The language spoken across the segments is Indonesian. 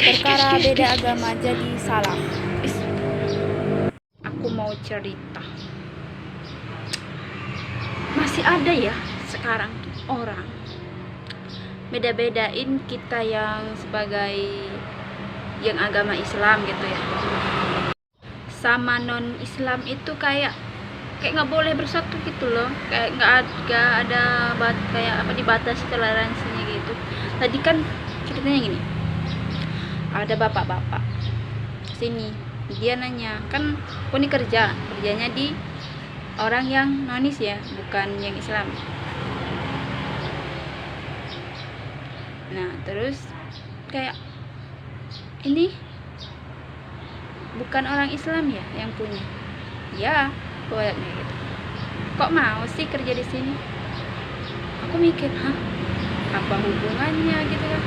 Perkara beda agama jadi salah. Aku mau cerita. Masih ada ya sekarang tuh orang beda-bedain kita yang sebagai yang agama Islam gitu ya, sama non Islam itu kayak nggak boleh bersatu gitu loh, kayak nggak ada kayak apa dibatasi toleransinya gitu. Tadi kan ceritanya gini, ada bapak-bapak sini, dia nanya kan, aku nih kerjanya di orang yang nonis ya, bukan yang Islam. Nah terus kayak ini bukan orang Islam ya yang punya, ya buatnya gitu. Kok mau sih kerja di sini? Aku mikir, apa hubungannya gitu kan?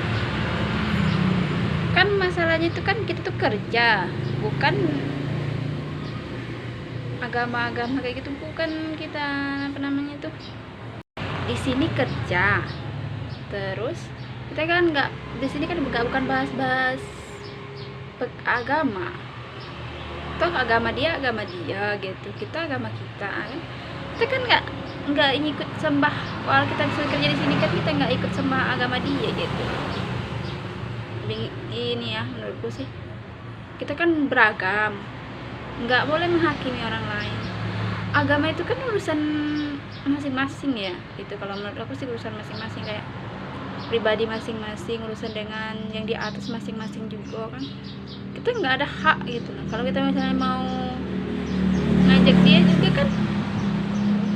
Kan masalahnya itu kan kita tuh kerja, bukan agama-agama kayak gitu, bukan kita apa namanya tuh di sini kerja. Terus kita kan nggak di sini kan bukan bahas-bahas agama. Toh agama dia gitu, kita agama kita kan. Kita kan nggak ikut sembah. Kalau kita bisa kerja di sini kan kita nggak ikut sembah agama dia gitu. Ini ya menurutku sih, kita kan beragam, nggak boleh menghakimi orang lain. Agama itu kan urusan masing-masing ya gitu. Kalau menurut aku sih urusan masing-masing, kayak pribadi masing-masing, urusan dengan yang di atas masing-masing juga kan. Kita nggak ada hak gitu loh. Kalau kita misalnya mau ngajak dia juga kan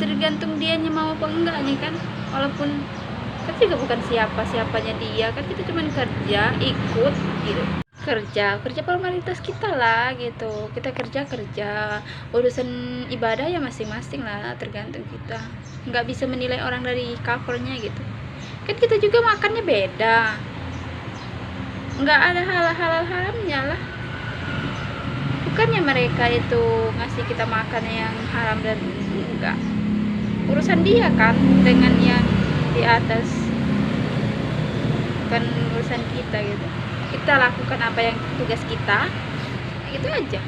tergantung dianya mau apa enggaknya kan. Walaupun kita juga bukan siapanya dia kan, kita cuma kerja ikut gitu, kerja formalitas kita lah gitu. Kita kerja urusan ibadah ya masing-masing lah, tergantung kita. Nggak bisa menilai orang dari covernya gitu kan. Kita juga makannya beda, nggak ada halal haramnya lah. Bukannya mereka itu ngasih kita makan yang haram dan enggak, urusan dia kan dengan yang di atas, bukan urusan kita gitu. Kita lakukan apa yang tugas kita, gitu aja.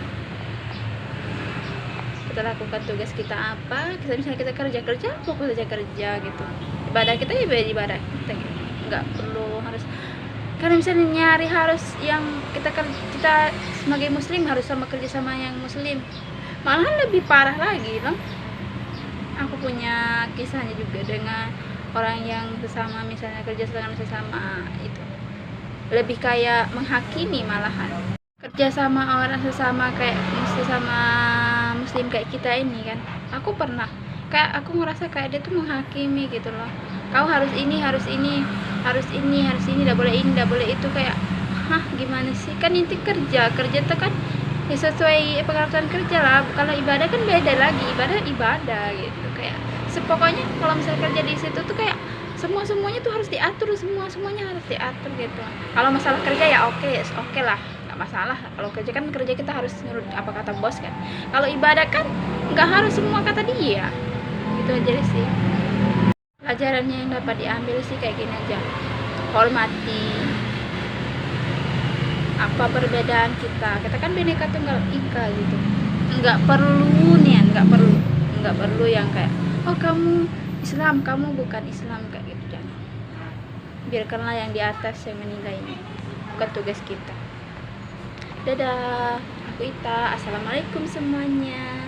Kita lakukan tugas kita apa, misalnya kita kerja fokus aja kerja gitu. Ibadah kita ya ibadah kita gitu. Nggak perlu harus, karena misalnya nyari harus yang kita sebagai muslim harus kerja sama yang muslim, malahan lebih parah lagi loh. Aku punya kisahnya juga dengan orang yang sesama, misalnya kerja dengan sesama itu lebih kayak menghakimi, malahan kerja sama orang sesama kayak sesama muslim kayak kita ini kan. Aku pernah kayak aku ngerasa kayak dia tuh menghakimi gitu loh. Kau harus ini, tidak boleh itu, kayak gimana sih? Kan inti kerja tuh kan ya sesuai peraturan kerja lah. Kalau ibadah kan beda lagi, ibadah gitu. Kayak sepokoknya kalau misalnya kerja di situ tuh kayak semuanya tuh harus diatur, semuanya harus diatur gitu. Kalau masalah kerja ya oke lah, nggak masalah. Kalau kerja kita harus nurut apa kata bos kan. Kalau ibadah kan nggak harus semua kata dia. Gitu aja sih pelajarannya yang dapat diambil sih, kayak gini aja. Hormati apa perbedaan kita kan bineka tunggal ika gitu. Nggak perlu yang kayak kamu Islam, kamu bukan Islam, kayak gitu. Jangan, biarkanlah yang di atas yang menilainya, bukan tugas kita. Dadah, aku Ita, assalamualaikum semuanya.